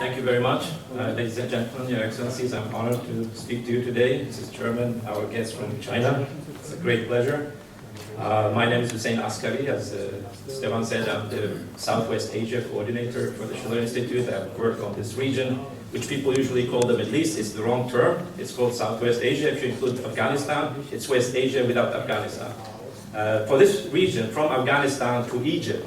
Thank you very much. Ladies and gentlemen, Your Excellencies, I'm honored to speak to you today. This is Chairman, our guest from China. It's a great pleasure. My name is Hussein Askary. As Stefan said, I'm the Southwest Asia coordinator for the Schiller-Institute. I've worked on this region, which people usually call the Middle East. It's the wrong term. It's called Southwest Asia. If you include Afghanistan, it's West Asia without Afghanistan. For this region, from Afghanistan to Egypt,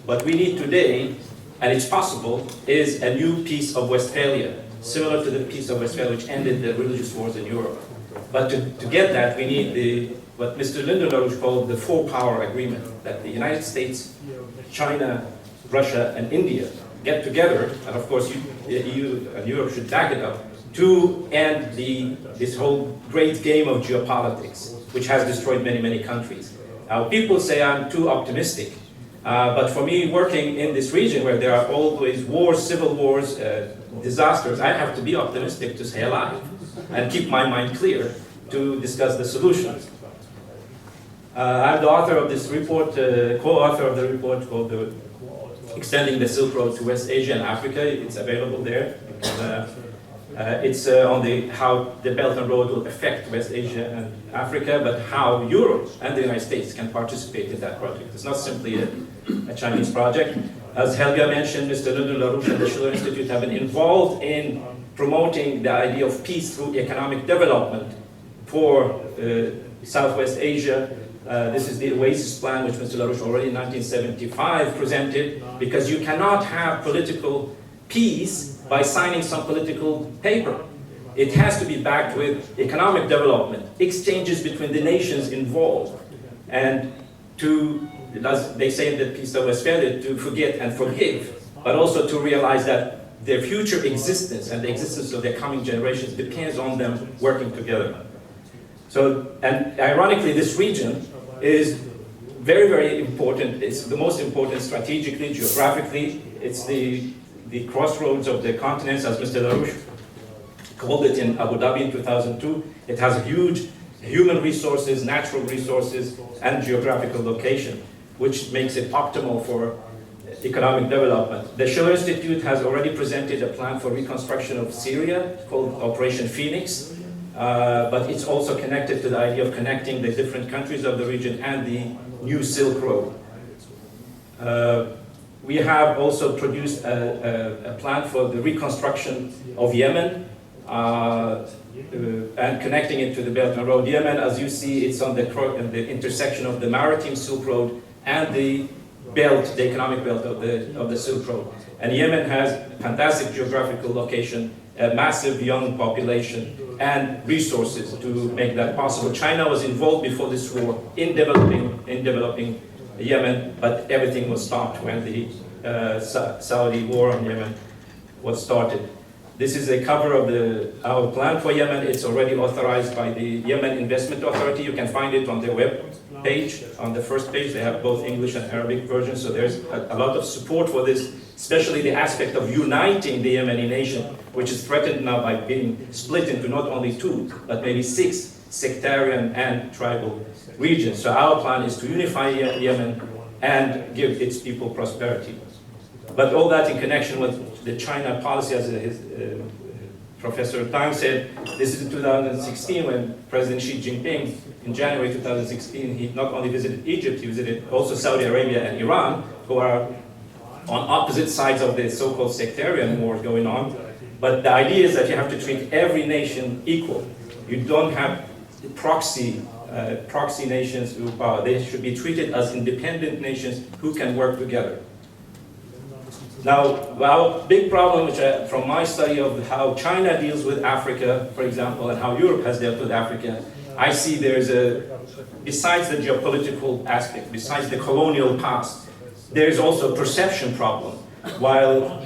what we need today, and it's possible, is a new Peace of Westphalia, similar to the Peace of Westphalia which ended the religious wars in Europe. But to get that, we need what Mr. Lyndon LaRouche called the four-power agreement, that the United States, China, Russia, and India get together, and of course the EU and Europe should back it up, to end this whole great game of geopolitics, which has destroyed many, many countries. Now, people say I'm too optimistic. But for me, working in this region where there are always wars, civil wars, disasters, I have to be optimistic to stay alive and keep my mind clear to discuss the solutions. I'm the author of this report, co-author of the report called Extending the Silk Road to West Asia and Africa. It's available there. It's on how the Belt and Road will affect West Asia and Africa, but how Europe and the United States can participate in that project. It's not simply a Chinese project. As Helga mentioned, Mr. Lyndon LaRouche and the Schiller-Institute have been involved in promoting the idea of peace through economic development for Southwest Asia. This is the Oasis Plan, which Mr. LaRouche already in 1975 presented, because you cannot have political peace by signing some political paper. It has to be backed with economic development, exchanges between the nations involved, and to, as they say in the Peace of Westphalia, to forget and forgive, but also to realize that their future existence and the existence of their coming generations depends on them working together. So, and ironically, this region is very, very important. It's the most important strategically, geographically. It's the crossroads of the continents, as Mr. LaRouche called it in Abu Dhabi in 2002. It has huge human resources, natural resources, and geographical location, which makes it optimal for economic development. The Schiller-Institute has already presented a plan for reconstruction of Syria called Operation Phoenix, but it's also connected to the idea of connecting the different countries of the region and the new Silk Road. We have also produced a plan for the reconstruction of Yemen and connecting it to the Belt and Road. Yemen, as you see, it's on the intersection of the maritime Silk Road and the belt, the economic belt of the Silk Road. And Yemen has fantastic geographical location, a massive young population, and resources to make that possible. China was involved before this war in developing Yemen, but everything was stopped when the Saudi war on Yemen was started. This is a cover of our plan for Yemen. It's already authorized by the Yemen Investment Authority. You can find it on their web page. On the first page, they have both English and Arabic versions, so there's a lot of support for this, especially the aspect of uniting the Yemeni nation, which is threatened now by being split into not only 2, but maybe 6 sectarian and tribal regions. So our plan is to unify Yemen and give its people prosperity. But all that in connection with the China policy, as Professor Tang said, this is in 2016 when President Xi Jinping, in January 2016, he not only visited Egypt, he visited also Saudi Arabia and Iran, who are on opposite sides of the so-called sectarian war going on. But the idea is that you have to treat every nation equal. You don't have proxy nations who power. They should be treated as independent nations who can work together. Now, our big problem, which from my study of how China deals with Africa, for example, and how Europe has dealt with Africa, I see there's besides the geopolitical aspect, besides the colonial past, there's also a perception problem. While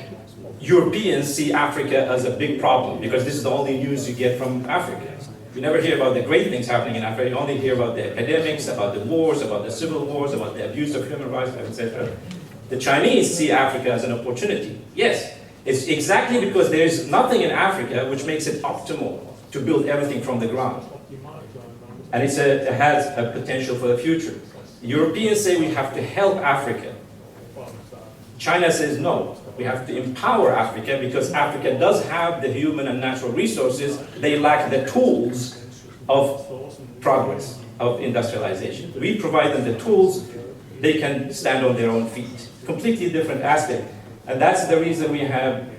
Europeans see Africa as a big problem, because this is the only news you get from Africa. You never hear about the great things happening in Africa. You only hear about the epidemics, about the wars, about the civil wars, about the abuse of human rights, etc. The Chinese see Africa as an opportunity. Yes, it's exactly because there is nothing in Africa which makes it optimal to build everything from the ground. And it has a potential for the future. Europeans say we have to help Africa China says no, we have to empower Africa because Africa does have the human and natural resources. They lack the tools of progress, of industrialization. We provide them the tools, they can stand on their own feet. Completely different aspect. And that's the reason we have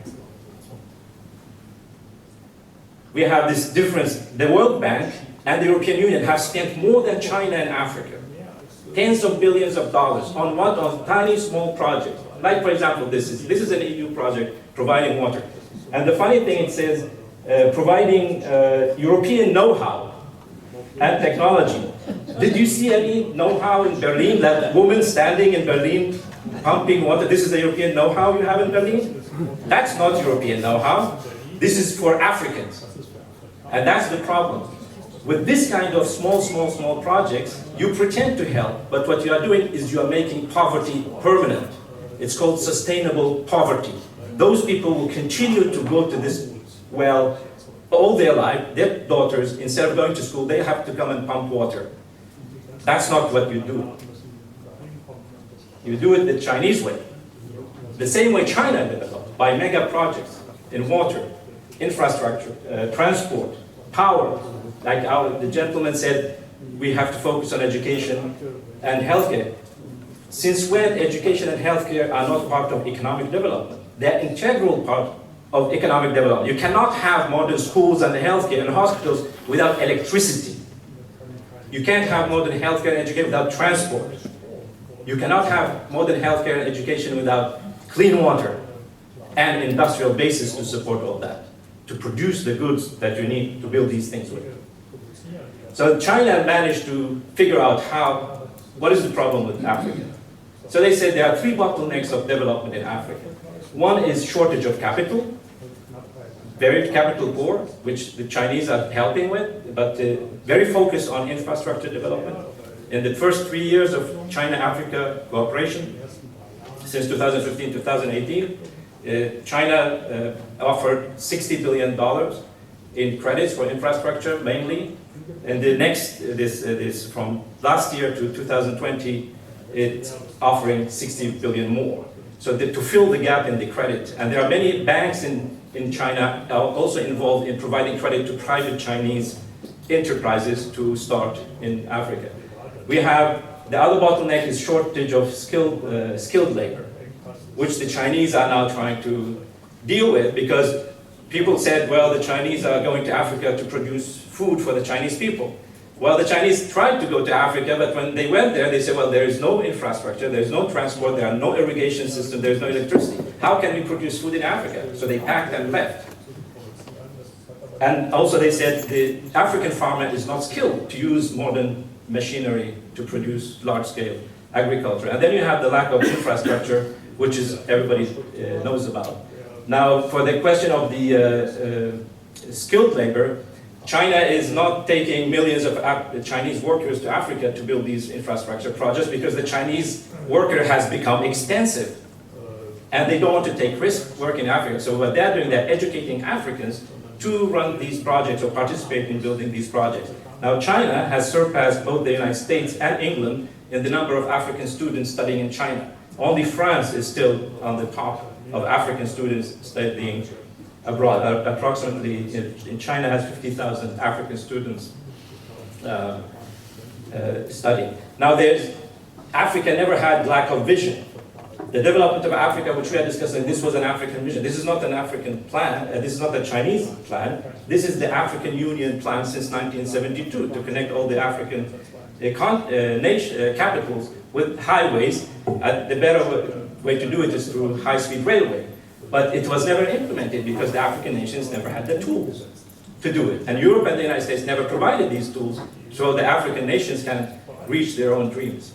this difference. The World Bank and the European Union have spent more than China and Africa. Tens of billions of dollars on what? On tiny small projects. Like for example, this is an EU project providing water. And the funny thing, it says providing European know-how and technology. Did you see any know-how in Berlin? That woman standing in Berlin pumping water, this is the European know-how you have in Berlin? That's not European know-how. This is for Africans. And that's the problem. With this kind of small projects, you pretend to help, but what you are doing is you are making poverty permanent. It's called sustainable poverty. Those people will continue to go to this well all their life. Their daughters, instead of going to school, they have to come and pump water. That's not what you do. You do it the Chinese way. The same way China developed, by mega projects in water, infrastructure, transport, power. Like the gentleman said, we have to focus on education and healthcare. Since when education and healthcare are not part of economic development? They're an integral part of economic development. You cannot have modern schools and healthcare and hospitals without electricity. You can't have modern healthcare and education without transport. You cannot have modern healthcare and education without clean water and industrial basis to support all that, to produce the goods that you need to build these things with. So China managed to figure out what is the problem with Africa. So they said there are three bottlenecks of development in Africa. One is shortage of capital, very capital poor, which the Chinese are helping with, but very focused on infrastructure development. In the first 3 years of China-Africa cooperation, since 2015-2018, China offered $60 billion in credits for infrastructure, mainly. And the next, this from last year to 2020, it's offering 60 billion more. So to fill the gap in the credit. And there are many banks in China also involved in providing credit to private Chinese enterprises to start in Africa. We have, the other bottleneck is shortage of skilled labor, which the Chinese are now trying to deal with, because people said, well, the Chinese are going to Africa to produce food for the Chinese people. Well, the Chinese tried to go to Africa, but when they went there, they said, well, there is no infrastructure, there is no transport, there are no irrigation system, there is no electricity. How can we produce food in Africa? So they packed and left. And also they said the African farmer is not skilled to use modern machinery to produce large-scale agriculture. And then you have the lack of infrastructure, which is everybody knows about. Now, for the question of the skilled labor, China is not taking millions of Chinese workers to Africa to build these infrastructure projects because the Chinese worker has become expensive. And they don't want to take risk working in Africa. So what they're doing, they're educating Africans to run these projects or participate in building these projects. Now, China has surpassed both the United States and England in the number of African students studying in China. Only France is still on the top of African students studying abroad. Approximately, in China has 50,000 African students studying. Now, Africa never had lack of vision. The development of Africa, which we are discussing, this was an African vision. This is not an African plan. This is not a Chinese plan. This is the African Union plan since 1972 to connect all the African capitals with highways. The better way to do it is through high-speed railway. But it was never implemented because the African nations never had the tools to do it. And Europe and the United States never provided these tools so the African nations can reach their own dreams.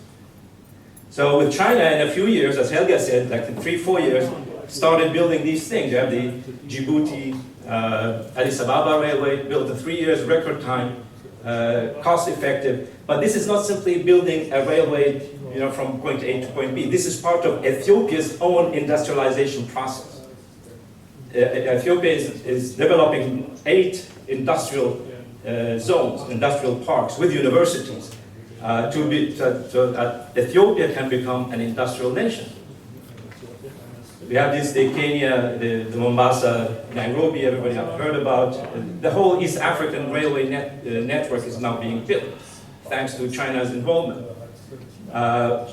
So with China, in a few years, as Helga said, like in 3-4 years, started building these things. You have the Djibouti, Addis Ababa railway, built in 3 years, record time, cost effective. But this is not simply building a railway, from point A to point B. This is part of Ethiopia's own industrialization process. Ethiopia is developing 8 industrial zones, industrial parks with universities. So that Ethiopia can become an industrial nation. We have this, the Kenya, the Mombasa, Nairobi, everybody have heard about. The whole East African railway network is now being built, thanks to China's involvement.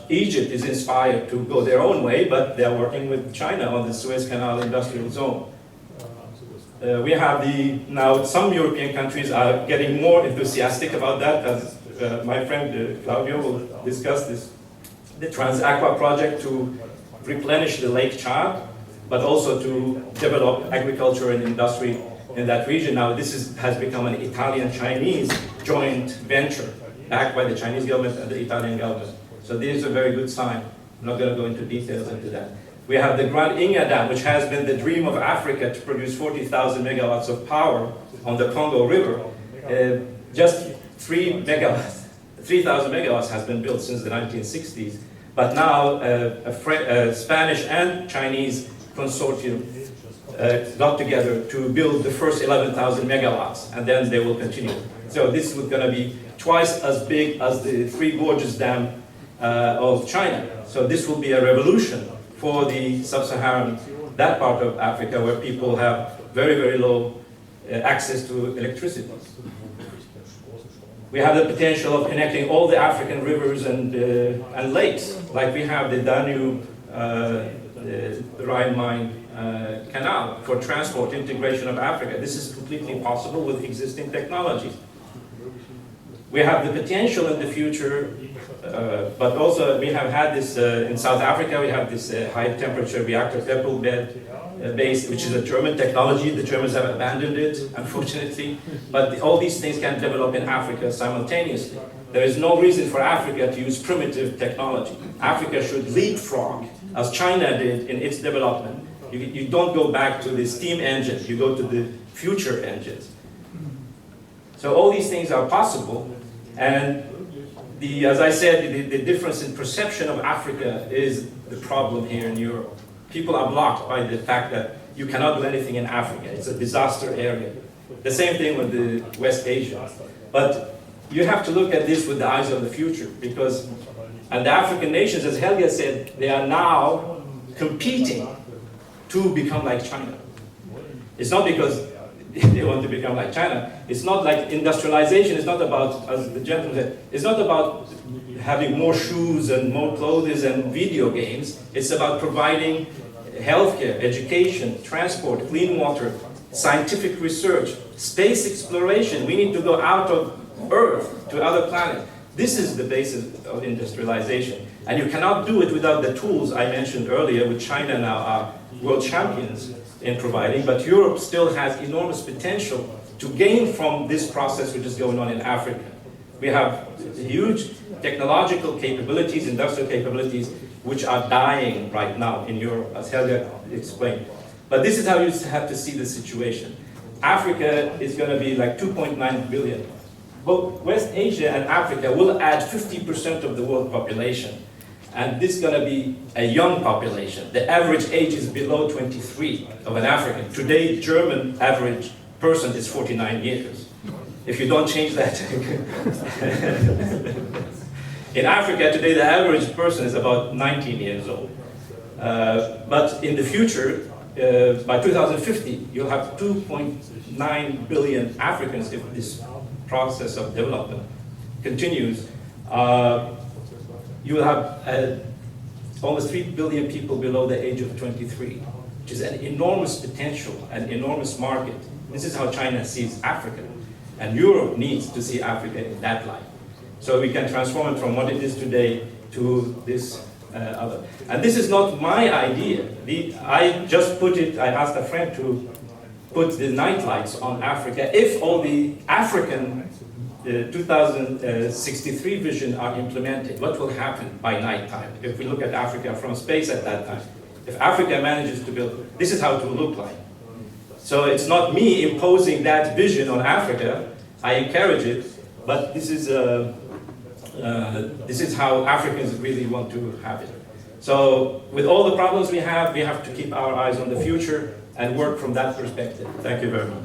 Egypt is inspired to go their own way, but they're working with China on the Suez Canal industrial zone. We have now some European countries are getting more enthusiastic about that, as my friend Claudio will discuss this. The Trans-Aqua project to replenish the Lake Chad, but also to develop agriculture and industry in that region. Now this has become an Italian-Chinese joint venture, backed by the Chinese government and the Italian government. So this is a very good sign. I'm not going to go into details into that. We have the Grand Inga Dam, which has been the dream of Africa to produce 40,000 megawatts of power on the Congo River. Just 3,000 megawatts has been built since the 1960s. But now a Spanish and Chinese consortium got together to build the first 11,000 megawatts, and then they will continue. So this is going to be twice as big as the Three Gorges Dam of China. So this will be a revolution for the sub-Saharan, that part of Africa where people have very, very low access to electricity. We have the potential of connecting all the African rivers and lakes, like we have the Danube, the Rhine-Main canal for transport integration of Africa. This is completely possible with existing technologies. We have the potential in the future, but also we have had this in South Africa. We have this high-temperature reactor pebble bed base, which is a German technology. The Germans have abandoned it, unfortunately. But all these things can develop in Africa simultaneously. There is no reason for Africa to use primitive technology. Africa should leapfrog, as China did in its development. You don't go back to the steam engine, you go to the future engines. So all these things are possible, and as I said, the difference in perception of Africa is the problem here in Europe. People are blocked by the fact that you cannot do anything in Africa. It's a disaster area. The same thing with the West Asia. But you have to look at this with the eyes of the future, because, and the African nations, as Helga said, they are now competing to become like China. It's not because they want to become like China. It's not like industrialization. It's not about, as the gentleman said, it's not about having more shoes and more clothes and video games. It's about providing healthcare, education, transport, clean water, scientific research, space exploration. We need to go out of Earth to other planets. This is the basis of industrialization. And you cannot do it without the tools I mentioned earlier, which China now are world champions in providing, but Europe still has enormous potential to gain from this process which is going on in Africa. We have huge technological capabilities, industrial capabilities, which are dying right now in Europe, as Helga explained. But this is how you have to see the situation. Africa is going to be like 2.9 billion. Both West Asia and Africa will add 50% of the world population. And this is going to be a young population. The average age is below 23 of an African. Today, German average person is 49 years. If you don't change that. In Africa today, the average person is about 19 years old. But in the future, by 2050, you'll have 2.9 billion Africans if this process of development continues. You will have almost 3 billion people below the age of 23, which is an enormous potential, an enormous market. This is how China sees Africa. And Europe needs to see Africa in that light. So we can transform it from what it is today to this other. And this is not my idea. I just put it, I asked a friend to put the night lights on Africa. If all the African 2063 vision are implemented, what will happen by nighttime? If we look at Africa from space at that time, if Africa manages to build, this is how it will look like. So it's not me imposing that vision on Africa. I encourage it, but this is how Africans really want to have it. So with all the problems we have to keep our eyes on the future and work from that perspective. Thank you very much.